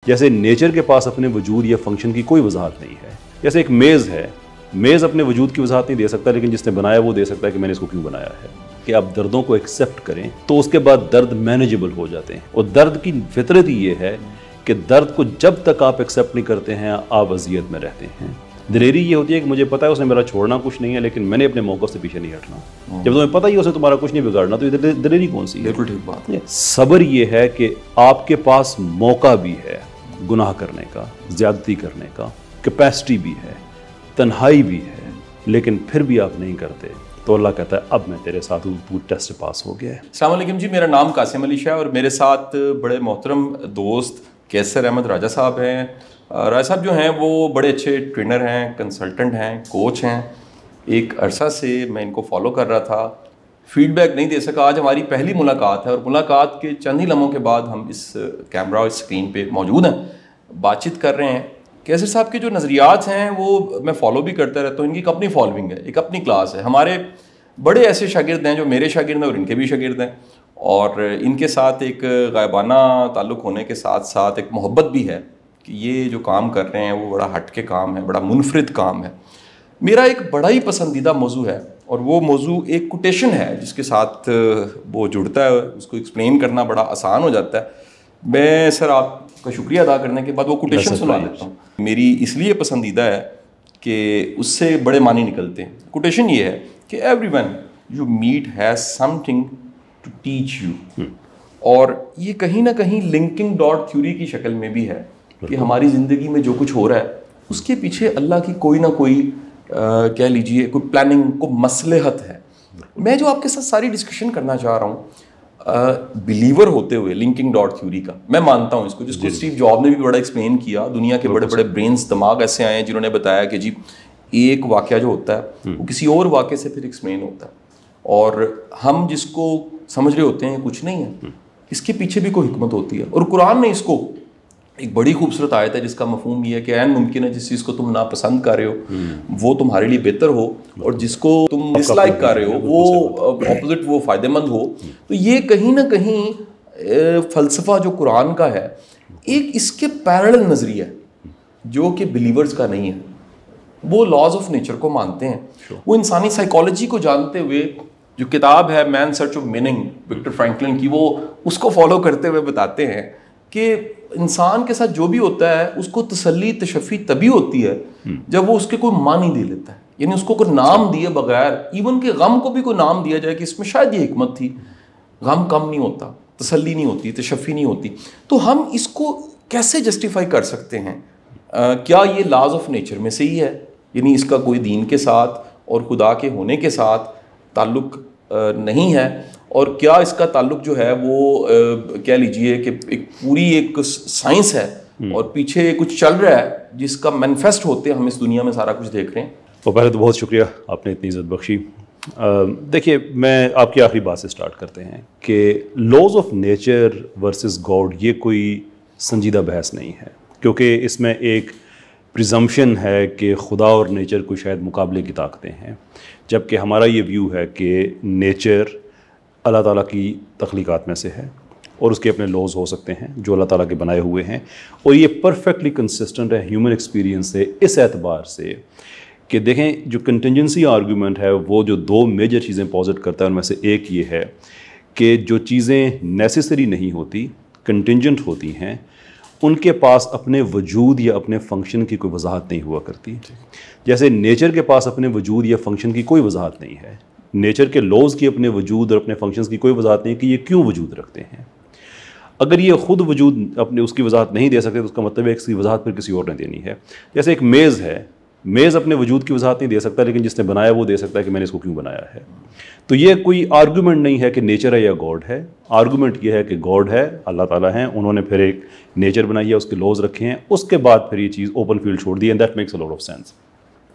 جیسے نیچر کے پاس اپنے وجود یا فنکشن کی کوئی وضاحت نہیں ہے. جیسے ایک میز ہے, میز اپنے وجود کی وضاحت نہیں دے سکتا, لیکن جس نے بنایا وہ دے سکتا ہے کہ میں نے اس کو کیوں بنایا ہے. کہ آپ دردوں کو ایکسیپٹ کریں تو اس کے بعد درد مینیجبل ہو جاتے ہیں. اور درد کی فطرت ہی یہ ہے کہ درد کو جب تک آپ ایکسیپٹ نہیں کرتے ہیں آپ اذیت میں رہتے ہیں. دلیری یہ ہوتی ہے کہ مجھے پتا ہے اس نے میرا چھوڑنا کچھ نہیں ہے, لیکن میں نے اپنے موقف سے پیچھے نہیں ہٹنا. جب تمہیں پتہ ہی اس نے تمہارا کچھ نہیں بگاڑنا تو یہ دلیری کون سی ہے؟ بالکل ٹھیک بات. صبر یہ ہے کہ آپ کے پاس موقع بھی ہے گناہ کرنے کا, زیادتی کرنے کا, کیپیسٹی بھی ہے, تنہائی بھی ہے, لیکن پھر بھی آپ نہیں کرتے تو اللہ کہتا ہے اب میں تیرے ساتھ ہوں, تو ٹیسٹ پاس ہو گیا ہے. السلام علیکم جی, میرا نام قاسم علی شاہ اور میرے ساتھ بڑے محترم دوست کیسر احمد راجہ صاحب ہیں. راجہ صاحب جو ہیں وہ بڑے اچھے ٹرینر ہیں, کنسلٹنٹ ہیں, کوچ ہیں. ایک عرصہ سے میں ان کو فالو کر رہا تھا, فیڈ بیک نہیں دے سکا. آج ہماری پہلی ملاقات ہے اور ملاقات کے چند ہی لمحوں کے بعد ہم اس کیمرہ اور اسکرین پہ موجود ہیں, بات چیت کر رہے ہیں. کیسر صاحب کے جو نظریات ہیں وہ میں فالو بھی کرتا رہتا ہوں. ان کی ایک اپنی فالوئنگ ہے, ایک اپنی کلاس ہے. ہمارے بڑے ایسے شاگرد ہیں جو میرے شاگرد ہیں اور ان کے بھی شاگرد ہیں, اور ان کے ساتھ ایک غائبانہ تعلق ہونے کے ساتھ ساتھ ایک محبت بھی ہے کہ یہ جو کام کر رہے ہیں وہ بڑا ہٹ کے کام ہے, بڑا منفرد کام ہے. میرا ایک بڑا ہی پسندیدہ موضوع ہے اور وہ موضوع ایک کوٹیشن ہے جس کے ساتھ وہ جڑتا ہے, اس کو ایکسپلین کرنا بڑا آسان ہو جاتا ہے. میں سر آپ کا شکریہ ادا کرنے کے بعد وہ کوٹیشن سنا لیتا ہوں. میری اس لیے پسندیدہ ہے کہ اس سے بڑے معنی نکلتے ہیں. کوٹیشن یہ ہے کہ every one you meet has something to teach you, اور یہ کہیں نہ کہیں لنکنگ ڈاٹ تھیوری کی شکل میں بھی ہے کہ ہماری زندگی میں جو کچھ ہو رہا ہے اس کے پیچھے اللہ کی کوئی نہ کوئی کہہ لیجیے کوئی پلاننگ, کو مصلحت ہے. میں جو آپ کے ساتھ ساری ڈسکشن کرنا چاہ رہا ہوں بلیور ہوتے ہوئے لنکنگ ڈاٹ تھیوری کا, میں مانتا ہوں اس کو, جس کو اسٹیو جاب نے بھی بڑا ایکسپلین کیا. دنیا کے بڑے بڑے برینز, دماغ ایسے آئے ہیں جنہوں نے بتایا کہ جی ایک واقعہ جو ہوتا ہے وہ کسی اور واقعے سے پھر ایکسپلین ہوتا ہے, اور ہم جس کو سمجھ رہے ہوتے ہیں کچھ نہیں ہے, اس کے پیچھے بھی کوئی حکمت ہوتی ہے. اور قرآن نے اس کو ایک بڑی خوبصورت آیت ہے جس کا مفہوم یہ ہے کہ عین ممکن ہے جس چیز کو تم ناپسند کر رہے ہو وہ تمہارے لیے بہتر ہو, اور جس کو تم ڈس لائک کر رہے ہو وہ اپوزٹ وہ فائدہ مند ہو. تو یہ کہیں نہ کہیں فلسفہ جو قرآن کا ہے ایک اس کے پیرلل نظریہ ہے جو کہ بلیورز کا نہیں ہے. وہ لاز آف نیچر کو مانتے ہیں, وہ انسانی سائیکالوجی کو جانتے ہوئے, جو کتاب ہے man search of meaning Viktor Frankl کی, وہ اس کو فالو کرتے ہوئے بتاتے ہیں کہ انسان کے ساتھ جو بھی ہوتا ہے اس کو تسلی تشفی تبھی ہوتی ہے جب وہ اس کے کوئی معنی دے لیتا ہے. یعنی اس کو کوئی نام دیے بغیر, ایون کہ غم کو بھی کوئی نام دیا جائے کہ اس میں شاید یہ حکمت تھی, غم کم نہیں ہوتا, تسلی نہیں ہوتی, تشفی نہیں ہوتی. تو ہم اس کو کیسے جسٹیفائی کر سکتے ہیں؟ کیا یہ لاز آف نیچر میں سے ہی ہے, یعنی اس کا کوئی دین کے ساتھ اور خدا کے ہونے کے ساتھ تعلق نہیں ہے, اور کیا اس کا تعلق جو ہے وہ کہہ لیجئے کہ ایک پوری ایک سائنس ہے اور پیچھے کچھ چل رہا ہے جس کا مینیفیسٹ ہوتے ہم اس دنیا میں سارا کچھ دیکھ رہے ہیں؟ تو پہلے تو بہت شکریہ, آپ نے اتنی عزت بخشی. دیکھیے میں آپ کی آخری بات سے سٹارٹ کرتے ہیں کہ laws of nature versus God یہ کوئی سنجیدہ بحث نہیں ہے, کیونکہ اس میں ایک پریزمپشن ہے کہ خدا اور نیچر کو شاید مقابلے کی طاقتیں ہیں, جبکہ ہمارا یہ ویو ہے کہ نیچر اللہ تعالیٰ کی تخلیقات میں سے ہے اور اس کے اپنے لاز ہو سکتے ہیں جو اللہ تعالیٰ کے بنائے ہوئے ہیں, اور یہ پرفیکٹلی کنسسٹنٹ ہے ہیومن ایکسپیرینس سے اس اعتبار سے کہ دیکھیں جو کنٹینجنسی آرگومنٹ ہے وہ جو دو میجر چیزیں پازٹ کرتا ہے ان میں سے ایک یہ ہے کہ جو چیزیں نیسیسری نہیں ہوتی, کنٹینجنٹ ہوتی ہیں, ان کے پاس اپنے وجود یا اپنے فنکشن کی کوئی وضاحت نہیں ہوا کرتی. جیسے نیچر کے پاس اپنے وجود یا فنکشن کی کوئی وضاحت نہیں ہے, نیچر کے لاز کی اپنے وجود اور اپنے فنکشنز کی کوئی وضاحت نہیں کہ یہ کیوں وجود رکھتے ہیں. اگر یہ خود وجود اپنے اس کی وضاحت نہیں دے سکتے تو اس کا مطلب ہے کہ اس کی وضاحت پھر کسی اور نے دینی ہے. جیسے ایک میز ہے, میز اپنے وجود کی وضاحت نہیں دے سکتا, لیکن جس نے بنایا وہ دے سکتا ہے کہ میں نے اس کو کیوں بنایا ہے. تو یہ کوئی آرگومنٹ نہیں ہے کہ نیچر ہے یا گاڈ ہے, آرگومنٹ یہ ہے کہ گاڈ ہے, اللہ تعالیٰ ہیں, انہوں نے پھر ایک نیچر بنائی ہے, اس کے لاز رکھے ہیں, اس کے بعد پھر یہ چیز اوپن فیلڈ چھوڑ دی, and that makes a lot of sense.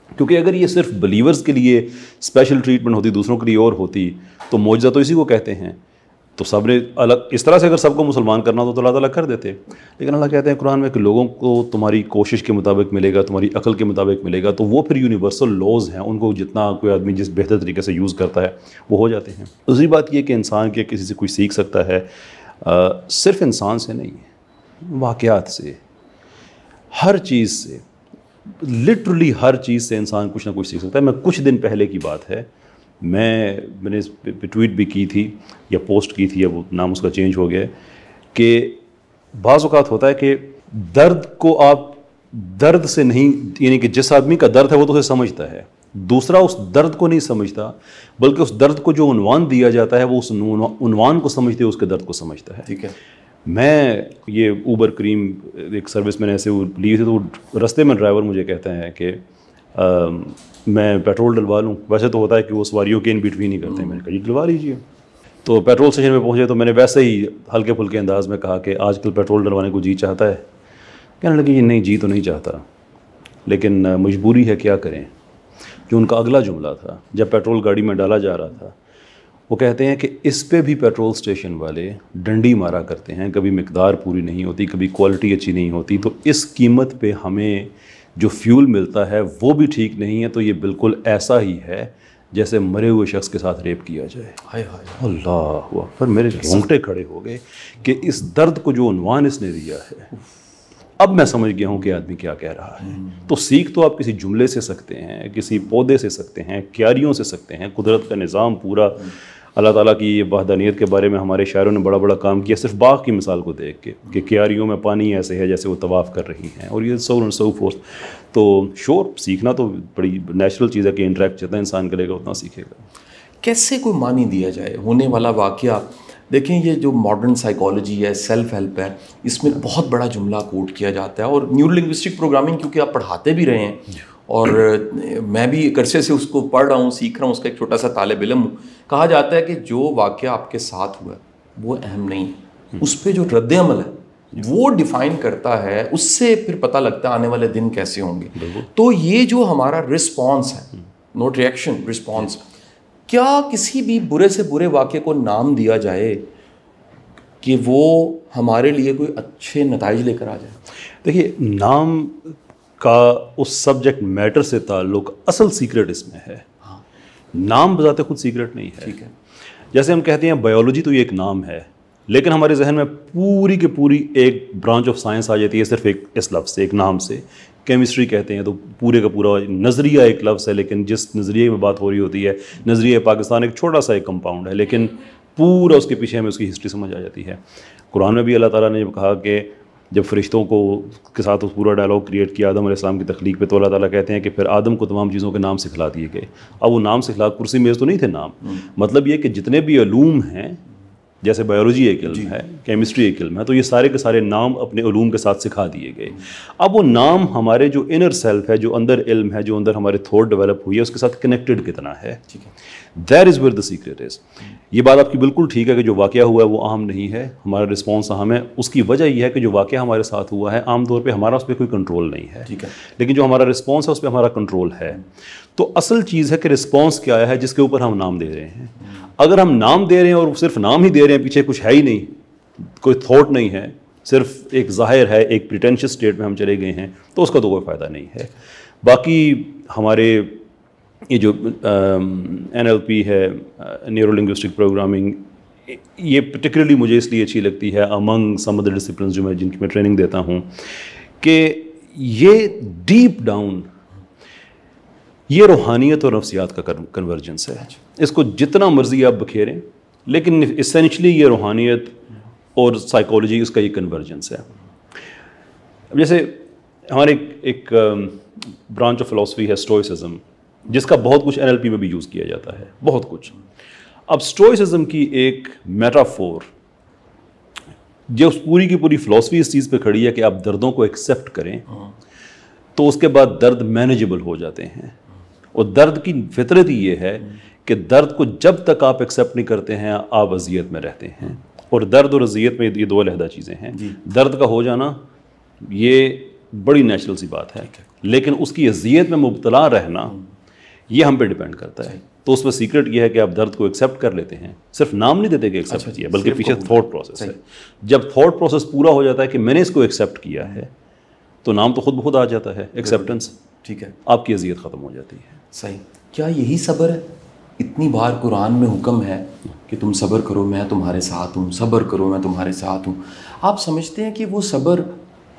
کیونکہ اگر یہ صرف بلیورز کے لیے اسپیشل ٹریٹمنٹ ہوتی, دوسروں کے لیے اور ہوتی, تو معجزہ تو اسی کو کہتے ہیں. تو سب نے الگ اس طرح سے اگر سب کو مسلمان کرنا ہو تو اللہ تعالیٰ کر دیتے. لیکن اللہ کہتے ہیں قرآن میں کہ لوگوں کو تمہاری کوشش کے مطابق ملے گا, تمہاری عقل کے مطابق ملے گا, تو وہ پھر یونیورسل لاز ہیں, ان کو جتنا کوئی آدمی جس بہتر طریقے سے یوز کرتا ہے وہ ہو جاتے ہیں. دوسری بات یہ کہ انسان کے کسی سے کوئی سیکھ سکتا ہے, صرف انسان سے نہیں, واقعات سے, ہر چیز سے، لٹرلی ہر چیز سے انسان کچھ نہ کچھ سیکھ سکتا ہے. میں کچھ دن پہلے کی بات ہے، میں نے اس پہ ٹویٹ بھی کی تھی یا پوسٹ کی تھی، یا وہ نام اس کا چینج ہو گیا ہے، کہ بعض اوقات ہوتا ہے کہ درد کو آپ درد سے نہیں، یعنی کہ جس آدمی کا درد ہے وہ تو اسے سمجھتا ہے، دوسرا اس درد کو نہیں سمجھتا، بلکہ اس درد کو جو عنوان دیا جاتا ہے وہ اس عنوان کو سمجھتے اس کے درد کو سمجھتا ہے. ٹھیک ہے. میں یہ اوبر کریم ایک سروس میں نے ایسے لی تھی، تو رستے میں ڈرائیور مجھے کہتے ہیں کہ میں پیٹرول ڈلوا لوں. ویسے تو ہوتا ہے کہ وہ سواریوں کے ان بٹوین ہی کرتے ہیں. میں نے کہا جی ڈلوا لیجیے. تو پیٹرول اسٹیشن میں پہنچے تو میں نے ویسے ہی ہلکے پھلکے انداز میں کہا کہ آج کل پیٹرول ڈلوانے کو جی چاہتا ہے؟ کہنے لگے یہ نہیں، جی تو نہیں چاہتا، لیکن مجبوری ہے، کیا کریں. جو ان کا اگلا جملہ تھا جب پیٹرول گاڑی میں ڈالا جا رہا تھا، وہ کہتے ہیں کہ اس پہ بھی پیٹرول اسٹیشن والے ڈنڈی مارا کرتے ہیں، کبھی مقدار پوری نہیں ہوتی، کبھی کوالٹی اچھی نہیں ہوتی، تو اس قیمت پہ ہمیں جو فیول ملتا ہے وہ بھی ٹھیک نہیں ہے. تو یہ بالکل ایسا ہی ہے جیسے مرے ہوئے شخص کے ساتھ ریپ کیا جائے. ہائے ہائے اللہ اکبر، میرے رونگٹے کھڑے ہو گئے کہ اس درد کو جو عنوان اس نے دیا ہے. اب میں سمجھ گیا ہوں کہ آدمی کیا کہہ رہا ہے. تو سیکھ تو آپ کسی جملے سے سکتے ہیں، کسی پودے سے سکتے ہیں، کیاریوں سے سکتے ہیں. قدرت کا نظام پورا، اللہ تعالیٰ کی یہ وحدانیت کے بارے میں ہمارے شاعروں نے بڑا بڑا کام کیا، صرف باغ کی مثال کو دیکھ کے کہ کیاریوں میں پانی ایسے ہے جیسے وہ طواف کر رہی ہیں، اور یہ سو فورس. تو شور سیکھنا تو بڑی نیچرل چیز ہے کہ انٹریکٹ جتنا انسان کرے گا اتنا سیکھے گا. کیسے کوئی معنی دیا جائے ہونے والا واقعہ؟ دیکھیں یہ جو ماڈرن سائیکالوجی ہے، سیلف ہیلپ ہے، اس میں بہت بڑا جملہ کوٹ کیا جاتا ہے. اور نیورو لنگوسٹک پروگرامنگ کیونکہ آپ پڑھاتے بھی رہے ہیں اور میں بھی ایک عرصے سے اس کو پڑھ رہا ہوں، سیکھ رہا ہوں، اس کا ایک چھوٹا سا طالب علم ہوں. کہا جاتا ہے کہ جو واقعہ آپ کے ساتھ ہوا ہے وہ اہم نہیں ہے، اس پہ جو رد عمل ہے وہ ڈیفائن کرتا ہے، اس سے پھر پتہ لگتا ہے آنے والے دن کیسے ہوں گے. تو یہ جو ہمارا رسپانس ہے، نوٹ ریئیکشن رسپانس، کیا کسی بھی برے سے برے واقعے کو نام دیا جائے کہ وہ ہمارے لیے کوئی اچھے نتائج لے کر آ جائے؟ دیکھیے، نام کا اس سبجیکٹ میٹر سے تعلق اصل سیکرٹ اس میں ہے. نام بذات خود سیکرٹ نہیں ہے. ٹھیک ہے. جیسے ہم کہتے ہیں بایولوجی تو یہ ایک نام ہے، لیکن ہمارے ذہن میں پوری کی پوری ایک برانچ آف سائنس آ جاتی ہے صرف ایک اس لفظ سے، ایک نام سے. کیمسٹری کہتے ہیں تو پورے کا پورا نظریہ ایک لفظ ہے، لیکن جس نظریے میں بات ہو رہی ہوتی ہے، نظریہ پاکستان ایک چھوٹا سا ایک کمپاؤنڈ ہے، لیکن پورا اس کے پیچھے ہمیں اس کی ہسٹری سمجھ آ جاتی ہے. قرآن میں بھی اللہ تعالیٰ نے جب کہا کہ جب فرشتوں کو کے ساتھ اس پورا ڈائلاگ کریٹ کیا آدم علیہ السلام کی تخلیق پہ، تو اللہ تعالیٰ کہتے ہیں کہ پھر آدم کو تمام چیزوں کے نام سکھلا دیے گئے. اب وہ نام سکھلا، کرسی میز تو نہیں تھے نام. مطلب یہ کہ جتنے بھی علوم ہیں، جیسے بایولوجی ایک علم ہے، کیمسٹری ایک علم ہے، تو یہ سارے کے سارے نام اپنے علوم کے ساتھ سکھا دیے گئے. اب وہ نام ہمارے جو انر سیلف ہے، جو اندر علم ہے، جو اندر ہمارے تھاٹ ڈیولپ ہوئی ہے، اس کے ساتھ کنیکٹڈ کتنا ہے. That is where the secret is. یہ بات آپ کی بالکل ٹھیک ہے کہ جو واقعہ ہوا ہے وہ اہم نہیں ہے، ہمارا رسپانس اہم ہے. اس کی وجہ یہ ہے کہ جو واقعہ ہمارے ساتھ ہوا ہے عام طور پہ ہمارا اس پہ کوئی کنٹرول نہیں ہے، لیکن جو ہمارا رسپانس ہے اس پہ ہمارا کنٹرول ہے. تو اصل چیز ہے کہ رسپانس کیا ہے جس کے اوپر ہم نام دے رہے ہیں. اگر ہم نام دے رہے ہیں اور صرف نام ہی دے رہے ہیں، پیچھے کچھ ہے ہی نہیں، کوئی تھاٹ نہیں ہے، صرف ایک ظاہر ہے، ایک پریٹینشیس اسٹیٹ میں ہم چلے گئے ہیں، تو اس کا تو کوئی فائدہ نہیں ہے. باقی ہمارے یہ جو NLP ہے، نیورو لنگوسٹک پروگرامنگ، یہ پرٹیکولرلی مجھے اس لیے اچھی لگتی ہے امنگ سم ادر ڈسپلنز جو جن کی میں ٹریننگ دیتا ہوں، کہ یہ ڈیپ ڈاؤن یہ روحانیت اور نفسیات کا کنورجنس ہے. اس کو جتنا مرضی آپ بکھیریں، لیکن اسینشلی یہ روحانیت اور سائیکالوجی اس کا یہ کنورجنس ہے. اب جیسے ہمارے ایک برانچ آف فلاسفی ہے اسٹوئسزم، جس کا بہت کچھ NLP میں بھی یوز کیا جاتا ہے، بہت کچھ. اب اسٹوئسزم کی ایک میٹافور جو پوری کی پوری فلاسفی اس چیز پہ کھڑی ہے کہ آپ دردوں کو ایکسیپٹ کریں تو اس کے بعد درد مینیجبل ہو جاتے ہیں. اور درد کی فطرت ہی یہ ہے کہ درد کو جب تک آپ ایکسیپٹ نہیں کرتے ہیں آپ اذیت میں رہتے ہیں. اور درد اور اذیت میں یہ دو علیحدہ چیزیں ہیں. درد کا ہو جانا یہ بڑی نیچرل سی بات ہے، لیکن اس کی اذیت میں مبتلا رہنا یہ ہم پہ ڈیپینڈ کرتا ہے. تو اس میں سیکرٹ یہ ہے کہ آپ درد کو ایکسیپٹ کر لیتے ہیں، صرف نام نہیں دیتے کہ ایکسیپٹ کیا، بلکہ پیچھے تھاٹ پروسیس ہے. جب تھاٹ پروسیس پورا ہو جاتا ہے کہ میں نے اس کو ایکسیپٹ کیا ہے، تو نام تو خود بخود آ جاتا ہے، ایکسیپٹنس. ٹھیک ہے، آپ کی اذیت ختم ہو جاتی ہے. صحیح. کیا یہی صبر ہے؟ اتنی بار قرآن میں حکم ہے کہ تم صبر کرو میں تمہارے ساتھ ہوں، صبر کرو میں تمہارے ساتھ ہوں. آپ سمجھتے ہیں کہ وہ صبر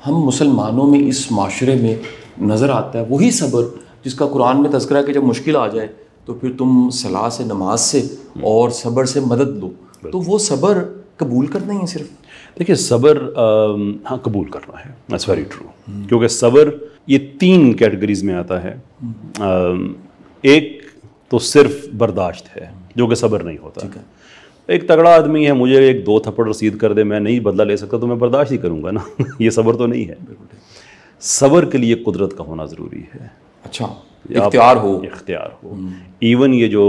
ہم مسلمانوں میں اس معاشرے میں نظر آتا ہے وہی صبر جس کا قرآن میں تذکرہ ہے کہ جب مشکل آ جائے تو پھر تم صلاح سے, نماز سے اور صبر سے مدد لو. تو وہ صبر قبول کرنا ہی ہے صرف؟ دیکھیے صبر ہاں قبول کرنا ہے, دیٹس ویری ٹرو, کیونکہ صبر یہ 3 کیٹیگریز میں آتا ہے. ایک تو صرف برداشت ہے جو کہ صبر نہیں ہوتا. ایک تگڑا آدمی ہے, مجھے 1-2 تھپڑ رسید کر دے, میں نہیں بدلہ لے سکتا تو میں برداشت ہی کروں گا نا. یہ صبر تو نہیں ہے. صبر کے لیے قدرت کا ہونا ضروری ہے. اچھا, اختیار ہو. ایون یہ جو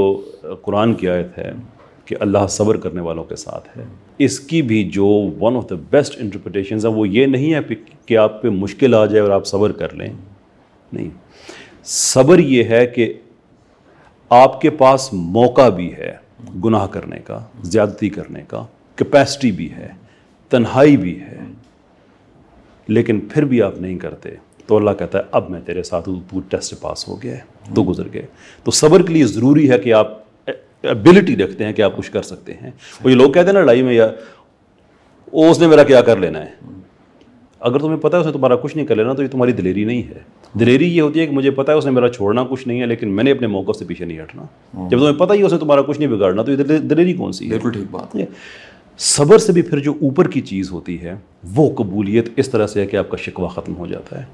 قرآن کی آیت ہے کہ اللہ صبر کرنے والوں کے ساتھ ہے, اس کی بھی جو one of the best interpretations ہے وہ یہ نہیں ہے کہ آپ پہ مشکل آ جائے اور آپ صبر کر لیں. نہیں, صبر یہ ہے کہ آپ کے پاس موقع بھی ہے گناہ کرنے کا, زیادتی کرنے کا, کیپیسٹی بھی ہے, تنہائی بھی ہے, لیکن پھر بھی آپ نہیں کرتے تو اللہ کہتا ہے اب میں تیرے ساتھ ہوں, تو ٹیسٹ پاس ہو گیا ہے, تو گزر گئے. تو صبر کے لیے ضروری ہے کہ آپ ایبلٹی رکھتے ہیں کہ آپ کچھ کر سکتے ہیں. وہ یہ لوگ کہتے ہیں نا لڑائی میں, یا اس نے میرا کیا کر لینا ہے. اگر تمہیں پتہ ہے اس نے تمہارا کچھ نہیں کر لینا تو یہ تمہاری دلیری نہیں ہے. دلیری یہ ہوتی ہے کہ مجھے پتہ ہے اس نے میرا چھوڑنا کچھ نہیں ہے لیکن میں نے اپنے موقع سے پیچھے نہیں ہٹنا. جب تمہیں پتہ ہی اس نے تمہارا کچھ نہیں بگاڑنا تو یہ دلیری کون سی ہے؟ بالکل ٹھیک بات. صبر سے بھی پھر جو اوپر کی چیز ہوتی ہے وہ قبولیت اس طرح سے ہے کہ آپ کا شکوہ ختم ہو جاتا ہے.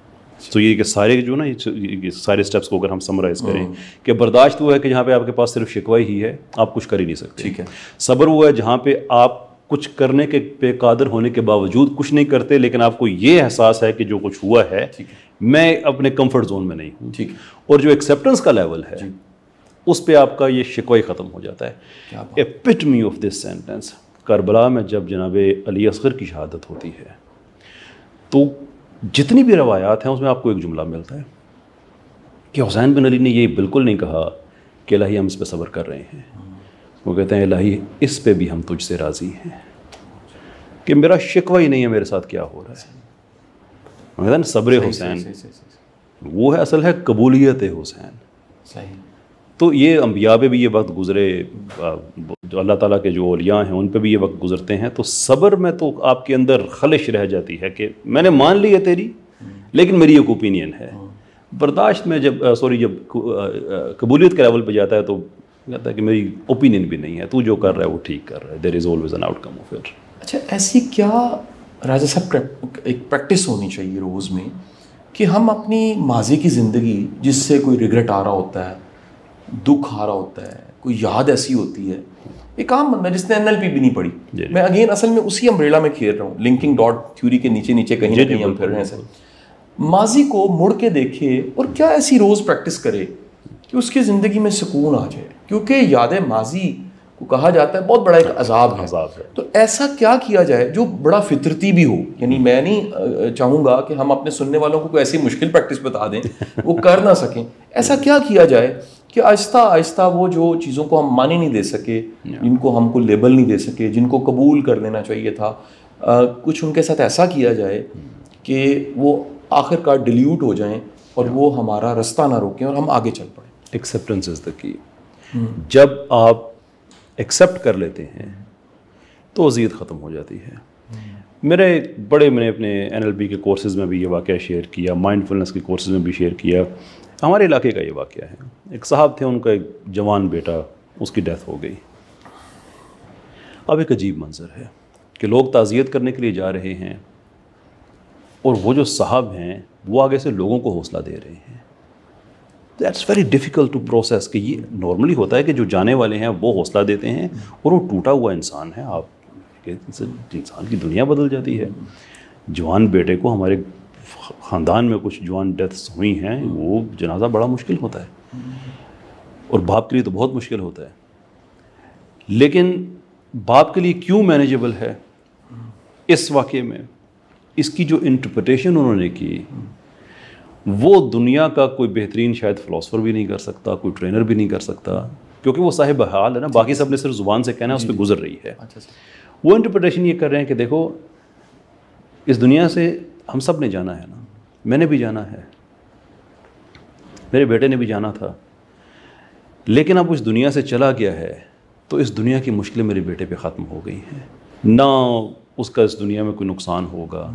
تو یہ کہ سارے جو نا یہ سارے سٹیپس کو اگر ہم سمرائز کریں کہ برداشت وہ ہے کہ جہاں پہ آپ کے پاس صرف شکوہ ہی ہے, آپ کچھ کر ہی نہیں سکتے. ٹھیک ہے. صبر وہ ہے جہاں پہ آپ کچھ کرنے کے پہ قادر ہونے کے باوجود کچھ نہیں کرتے, لیکن آپ کو یہ احساس ہے کہ جو کچھ ہوا ہے میں اپنے کمفرٹ زون میں نہیں ہوں. ٹھیک ہے. اور جو ایکسیپٹنس کا لیول ہے اس پہ آپ کا یہ شکوہ ہی ختم ہو جاتا ہے. ایپٹمی آف دس سینٹینس, کربلا میں جب جناب علی اصغر کی شہادت ہوتی ہے تو جتنی بھی روایات ہیں اس میں آپ کو ایک جملہ ملتا ہے کہ حسین بن علی نے یہ بالکل نہیں کہا کہ الہی ہم اس پہ صبر کر رہے ہیں. وہ کہتے ہیں الہی اس پہ بھی ہم تجھ سے راضی ہیں کہ میرا شکوہ ہی نہیں ہے میرے ساتھ کیا ہو رہا ہے. وہ کہتے ہیں صبر حسین وہ ہے اصل ہے قبولیت حسین. تو یہ انبیاء پہ بھی یہ وقت گزرے, جو اللہ تعالیٰ کے جو اولیاء ہیں ان پہ بھی یہ وقت گزرتے ہیں. تو صبر میں تو آپ کے اندر خلش رہ جاتی ہے کہ میں نے مان لی ہے تیری لیکن میری ایک اوپینین ہے. برداشت میں جب جب قبولیت کے لیول پہ جاتا ہے تو کہتا ہے کہ میری اوپینین بھی نہیں ہے, تو جو کر رہا ہے وہ ٹھیک کر رہا ہے. There is always an outcome of it. اچھا, ایسی کیا راجہ صاحب ایک پریکٹس ہونی چاہیے روز میں کہ ہم اپنی ماضی کی زندگی جس سے کوئی ریگریٹ آ رہا ہوتا ہے, دکھ آ رہا ہوتا ہے, کوئی یاد ایسی ہوتی ہے, ایک عام بندہ جس نے NLP بھی نہیں پڑھی, میں اگین اصل میں اسی امبریلا میں کھیل رہا ہوں, لنکنگ ڈاٹ تھیوری کے نیچے نیچے کہیں نہ کہیں ہم پھر رہے ہیں. ماضی کو مڑ کے دیکھے اور کیا ایسی روز پریکٹس کرے کہ اس کی زندگی میں سکون آ جائے, کیونکہ یاد ماضی کو کہا جاتا ہے بہت بڑا ایک عذاب ہے. تو ایسا کیا کیا جائے جو بڑا فطرتی بھی ہو. یعنی میں نہیں چاہوں گا کہ ہم اپنے سننے والوں کو کوئی ایسی مشکل پریکٹس بتا دیں وہ کر نہ سکیں. ایسا کیا کیا جائے کہ آہستہ آہستہ وہ جو چیزوں کو ہم معنی نہیں دے سکے, جن کو ہم کو لیبل نہیں دے سکے, جن کو قبول کر لینا چاہیے تھا, کچھ ان کے ساتھ ایسا کیا جائے کہ وہ آخر کار ڈیلیوٹ ہو جائیں اور وہ ہمارا رستہ نہ روکیں اور ہم آگے چل پڑیں. ایکسیپٹنس از دا کی. جب آپ ایکسیپٹ کر لیتے ہیں تو اذیت ختم ہو جاتی ہے. میں نے اپنے NLP کے کورسز میں بھی یہ واقعہ شیئر کیا, مائنڈ فلنس کے کورسز میں بھی شیئر کیا. ہمارے علاقے کا یہ واقعہ ہے. ایک صاحب تھے, ان کا ایک جوان بیٹا, اس کی ڈیتھ ہو گئی. اب ایک عجیب منظر ہے کہ لوگ تعزیت کرنے کے لیے جا رہے ہیں اور وہ جو صاحب ہیں وہ آگے سے لوگوں کو حوصلہ دے رہے ہیں. That's very difficult to process کہ یہ نارملی ہوتا ہے کہ جو جانے والے ہیں وہ حوصلہ دیتے ہیں اور وہ ٹوٹا ہوا انسان ہے. آپ انسان کی دنیا بدل جاتی ہے. جوان بیٹے کو, ہمارے خاندان میں کچھ جوان ڈیتھس ہوئی ہیں, وہ جنازہ بڑا مشکل ہوتا ہے اور باپ کے لیے تو بہت مشکل ہوتا ہے. لیکن باپ کے لیے کیوں مینیجبل ہے اس واقعے میں, اس کی جو انٹرپریٹیشن انہوں نے کی وہ دنیا کا کوئی بہترین شاید فلاسفر بھی نہیں کر سکتا, کوئی ٹرینر بھی نہیں کر سکتا, کیونکہ وہ صاحب حال ہے نا. باقی سب نے صرف زبان سے کہنا ہے, اس پہ گزر رہی ہے. وہ انٹرپریٹیشن یہ کر رہے ہیں کہ دیکھو اس دنیا سے ہم سب نے جانا ہے نا, میں نے بھی جانا ہے, میرے بیٹے نے بھی جانا تھا, لیکن اب اس دنیا سے چلا گیا ہے تو اس دنیا کی مشکلیں میرے بیٹے پہ ختم ہو گئی ہیں. نہ اس کا اس دنیا میں کوئی نقصان ہوگا,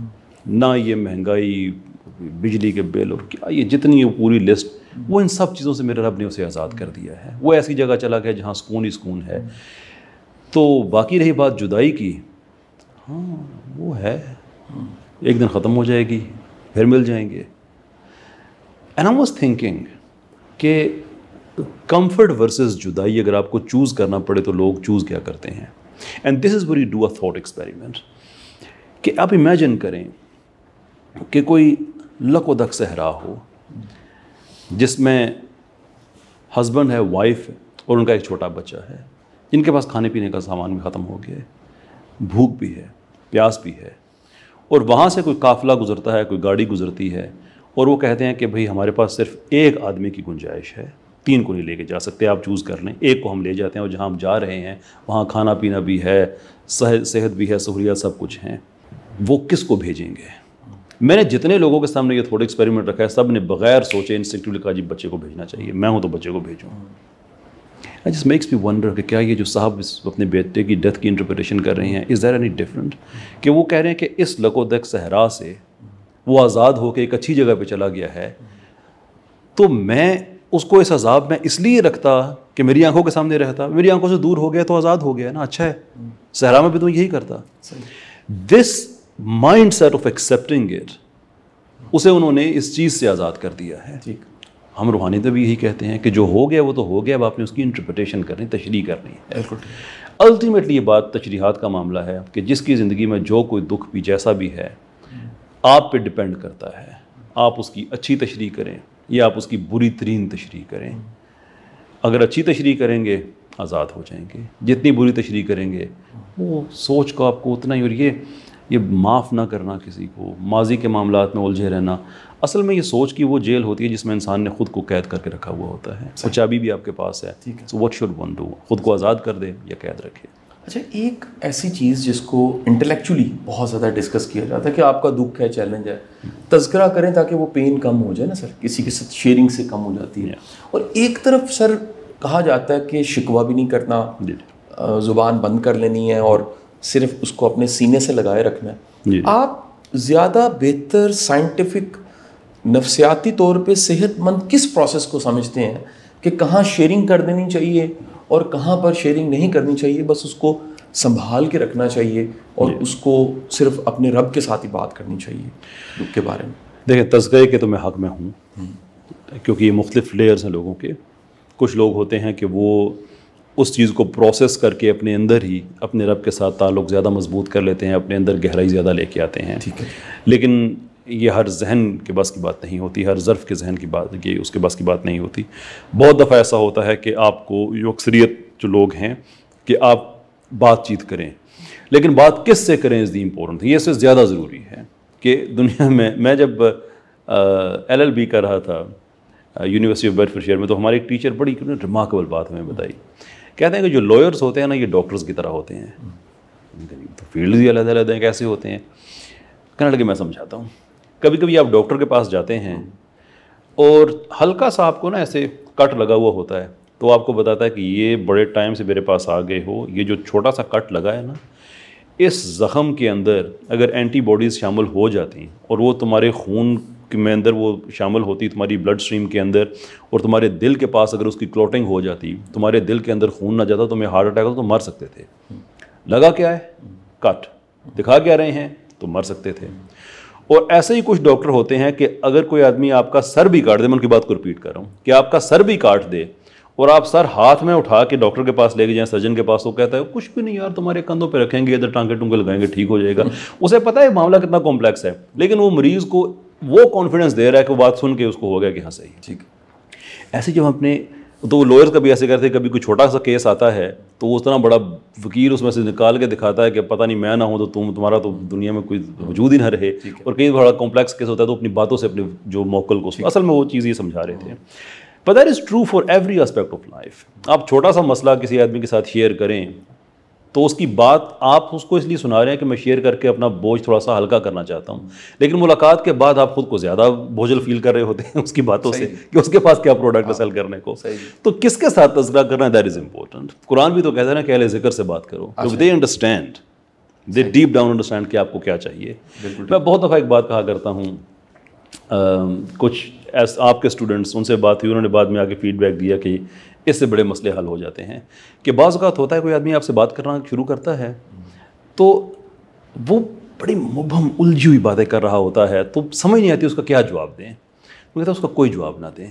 نہ یہ مہنگائی, بجلی کے بل اور کیا یہ جتنی پوری لسٹ, وہ ان سب چیزوں سے میرے رب نے اسے آزاد کر دیا ہے. وہ ایسی جگہ چلا گیا جہاں سکون ہی سکون ہے. تو باقی رہی بات جدائی کی, ہاں وہ ہے, ایک دن ختم ہو جائے گی, پھر مل جائیں گے. اینڈ آئی واز تھنکنگ کہ کمفرٹ ورسز جدائی اگر آپ کو چوز کرنا پڑے تو لوگ چوز کیا کرتے ہیں. And this is where you do a thought experiment کہ آپ امیجن کریں کہ کوئی لک و دک صحرا ہو جس میں ہسبینڈ ہے, وائف ہے اور ان کا ایک چھوٹا بچہ ہے, جن کے پاس کھانے پینے کا سامان بھی ختم ہو گیا ہے, بھوک بھی ہے, پیاس بھی ہے, اور وہاں سے کوئی قافلہ گزرتا ہے, کوئی گاڑی گزرتی ہے اور وہ کہتے ہیں کہ بھئی ہمارے پاس صرف ایک آدمی کی گنجائش ہے, 3 کو نہیں لے کے جا سکتے, آپ چوز کر لیں, ایک کو ہم لے جاتے ہیں اور جہاں ہم جا رہے ہیں وہاں کھانا پینا بھی ہے, صحت بھی ہے, سہولیات سب کچھ ہیں, وہ کس کو بھیجیں گے؟ میں نے جتنے لوگوں کے سامنے یہ تھوڑا ایکسپیریمنٹ رکھا ہے سب نے بغیر سوچے انسٹنکٹیولی کہا جی بچے کو بھیجنا چاہیے, میں ہوں تو بچے کو بھیجوں. It just makes me wonder کہ کیا یہ جو صاحب اپنے بیٹے کی ڈیتھ کی انٹرپریٹیشن کر رہے ہیں, is there any different, کہ وہ کہہ رہے ہیں کہ اس لک و دک صحرا سے وہ آزاد ہو کے ایک اچھی جگہ پہ چلا گیا ہے, تو میں اس کو اس عذاب میں اس لیے رکھتا کہ میری آنکھوں کے سامنے رہتا, میری آنکھوں سے دور ہو گیا تو آزاد ہو گیا نا, اچھا ہے, صحرا میں بھی تو یہی کرتا. This mindset of accepting it, اسے انہوں نے اس چیز سے آزاد کر دیا ہے. ہم روحانی تو بھی یہی کہتے ہیں کہ جو ہو گیا وہ تو ہو گیا, اب آپ نے اس کی انٹرپریٹیشن کرنی, تشریح کرنی ہے. الٹیمیٹلی یہ بات تشریحات کا معاملہ ہے کہ جس کی زندگی میں جو کوئی دکھ بھی جیسا بھی ہے آپ پہ ڈپینڈ کرتا ہے, آپ اس کی اچھی تشریح کریں یا آپ اس کی بری ترین تشریح کریں. اگر اچھی تشریح کریں گے آزاد ہو جائیں گے, جتنی بری تشریح کریں گے وہ سوچ کو آپ کو اتنا ہی, اور یہ معاف نہ کرنا کسی کو, ماضی کے معاملات میں الجھے رہنا, اصل میں یہ سوچ کی وہ جیل ہوتی ہے جس میں انسان نے خود کو قید کر کے رکھا ہوا ہوتا ہے. وہ چابی بھی آپ کے پاس ہے, so what should one do, خود کو آزاد کر دے یا قید رکھے. اچھا, ایک ایسی چیز جس کو انٹلیکچولی بہت زیادہ ڈسکس کیا جاتا ہے کہ آپ کا دکھ ہے, چیلنج ہے, تذکرہ کریں تاکہ وہ پین کم ہو جائے نا سر, کسی کے ساتھ شیئرنگ سے کم ہو جاتی ہے. اور ایک طرف سر کہا جاتا ہے کہ شکوہ بھی نہیں کرنا, زبان بند کر لینی ہے اور صرف اس کو اپنے سینے سے لگائے رکھنا ہے. آپ زیادہ بہتر سائنٹیفک نفسیاتی طور پہ صحت مند کس پروسیس کو سمجھتے ہیں کہ کہاں شیئرنگ کر دینی چاہیے اور کہاں پر شیئرنگ نہیں کرنی چاہیے, بس اس کو سنبھال کے رکھنا چاہیے اور اس کو صرف اپنے رب کے ساتھ ہی بات کرنی چاہیے دکھ کے بارے میں؟ دیکھیں, تذکرے کے تو میں حق میں ہوں کیونکہ یہ مختلف لیئرز ہیں لوگوں کے. کچھ لوگ ہوتے ہیں کہ وہ اس چیز کو پروسیس کر کے اپنے اندر ہی اپنے رب کے ساتھ تعلق زیادہ مضبوط کر لیتے ہیں, اپنے اندر گہرائی زیادہ لے کے آتے ہیں. لیکن یہ ہر ذہن کے بس کی بات نہیں ہوتی, ہر ظرف کے ذہن کی بات, یہ اس کے بس کی بات نہیں ہوتی. بہت دفعہ ایسا ہوتا ہے کہ آپ کو جو اکثریت جو لوگ ہیں کہ آپ بات چیت کریں, لیکن بات کس سے کریں از دی امپورٹنٹ. یہ اس سے زیادہ ضروری ہے کہ دنیا میں جب LLB کر رہا تھا یونیورسٹی آف بیڈفورڈ شائر میں, تو ہمارے ایک ٹیچر بڑی ریمارکیبل بات ہمیں بتائی. کہتے ہیں کہ جو لائرز ہوتے ہیں نا, یہ ڈاکٹرز کی طرح ہوتے ہیں, تو فیلڈز ہی علیحدہ علیحدہ ہیں, کیسے ہوتے ہیں؟ کہنے لگے میں سمجھاتا ہوں. کبھی کبھی آپ ڈاکٹر کے پاس جاتے ہیں اور ہلکا سا آپ کو نا ایسے کٹ لگا ہوا ہوتا ہے, تو آپ کو بتاتا ہے کہ یہ بڑے ٹائم سے میرے پاس آ گئے ہو, یہ جو چھوٹا سا کٹ لگا ہے نا, اس زخم کے اندر اگر اینٹی باڈیز شامل ہو جاتی اور وہ تمہارے خون میں اندر وہ شامل ہوتی تمہاری بلڈ سٹریم کے اندر, اور تمہارے دل کے پاس اگر اس کی کلوٹنگ ہو جاتی, تمہارے دل کے اندر خون نہ جاتا, تمہیں ہارٹ اٹیک ہوتا تو مر سکتے تھے. لگا کیا ہے؟ کٹ. دکھا کیا رہے ہیں؟ تو مر سکتے تھے. اور ایسے ہی کچھ ڈاکٹر ہوتے ہیں کہ اگر کوئی آدمی آپ کا سر بھی کاٹ دے, میں ان کی بات کو رپیٹ کر رہا ہوں, کہ آپ کا سر بھی کاٹ دے اور آپ سر ہاتھ میں اٹھا کے ڈاکٹر کے پاس لے کے جائیں, سرجن کے پاس, تو کہتا ہے کچھ بھی نہیں یار, تمہارے کندھوں پہ رکھیں گے, ادھر ٹانکے ٹونکے لگائیں گے, ٹھیک ہو جائے گا. اسے پتہ ہے معاملہ کتنا کمپلیکس ہے, لیکن وہ مریض کو وہ کانفیڈنس دے رہا ہے کہ وہ بات سن کے اس کو ہو گیا کہ ہاں صحیح. ٹھیک. ایسے جب اپنے تو وہ لوئرز کبھی ایسے کرتے ہیں, کبھی کوئی چھوٹا سا کیس آتا ہے تو وہ اتنا بڑا وکیل اس میں سے نکال کے دکھاتا ہے کہ پتہ نہیں میں نہ ہوں تو تمہارا تو دنیا میں کوئی وجود ہی نہ رہے. اور کئی بڑا کمپلیکس کیس ہوتا ہے تو اپنی باتوں سے اپنے جو موکل کو, اصل میں وہ چیز یہ سمجھا رہے تھے. But that is true for every aspect of life. آپ چھوٹا سا مسئلہ کسی آدمی کے ساتھ شیئر کریں تو اس کی بات آپ اس کو اس لیے سنا رہے ہیں کہ میں شیئر کر کے اپنا بوجھ تھوڑا سا ہلکا کرنا چاہتا ہوں, لیکن ملاقات کے بعد آپ خود کو زیادہ بوجھل فیل کر رہے ہوتے ہیں اس کی باتوں سے کہ اس کے پاس کیا پروڈکٹ سیل کرنے کو. تو کس کے ساتھ تذکرہ کرنا, دیٹ از امپورٹنٹ. قرآن بھی تو کہتا ہے نا کہ اہل ذکر سے بات کرو, they understand they deep down understand کہ آپ کو کیا چاہیے. میں بہت دفعہ ایک بات کہا کرتا ہوں, کچھ آپ کے اسٹوڈنٹس, ان سے بات ہوئی, انہوں نے بعد میں آ کے فیڈ بیک دیا کہ اس سے بڑے مسئلے حل ہو جاتے ہیں. کہ بعض اوقات ہوتا ہے کوئی آدمی آپ سے بات کرنا شروع کرتا ہے تو وہ بڑی مبہم الجھی ہوئی باتیں کر رہا ہوتا ہے, تو سمجھ نہیں آتی اس کا کیا جواب دیں. وہ کہتا ہے اس کا کوئی جواب نہ دیں,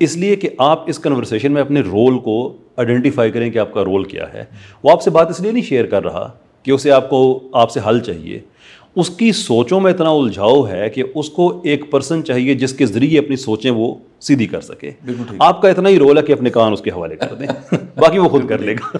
اس لیے کہ آپ اس کنورسیشن میں اپنے رول کو آئیڈینٹیفائی کریں کہ آپ کا رول کیا ہے. وہ آپ سے بات اس لیے نہیں شیئر کر رہا کہ اسے آپ سے حل چاہیے, اس کی سوچوں میں اتنا الجھاؤ ہے کہ اس کو ایک پرسن چاہیے جس کے ذریعے اپنی سوچیں وہ سیدھی کر سکے. آپ کا اتنا ہی رول ہے کہ اپنے کان اس کے حوالے کر دیں, باقی وہ خود کر لے گا.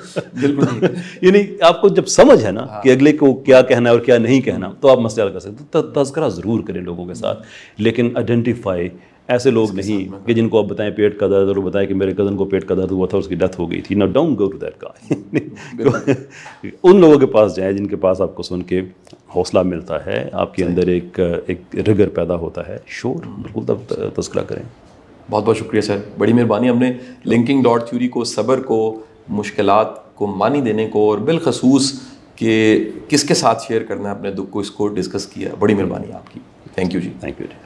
یعنی آپ کو جب سمجھ ہے نا کہ اگلے کو کیا کہنا ہے اور کیا نہیں کہنا, تو آپ مسئلہ حل کر سکتے. تذکرہ ضرور کریں لوگوں کے ساتھ, لیکن آئیڈینٹیفائی ایسے لوگ نہیں کہ جن کو آپ بتائیں پیٹ کا درد, اور بتائیں کہ میرے کزن کو پیٹ کا درد ہوا تھا, اس کی ڈیتھ ہو گئی تھی. نا don't go to that guy. ان لوگوں کے پاس جائیں جن کے پاس آپ کو سن کے حوصلہ ملتا ہے, آپ کے اندر ایک رگر پیدا ہوتا ہے. شور بالکل تذکرہ کریں. بہت بہت شکریہ سر, بڑی مہربانی. ہم نے لنکنگ ڈاٹ تھیوری کو, صبر کو, مشکلات کو معنی دینے کو, اور بالخصوص کہ کس کے ساتھ شیئر کرنا ہے اپنے دکھ کو, اس کو ڈسکس کیا. بڑی مہربانی آپ کی. Thank you ji. Thank you G.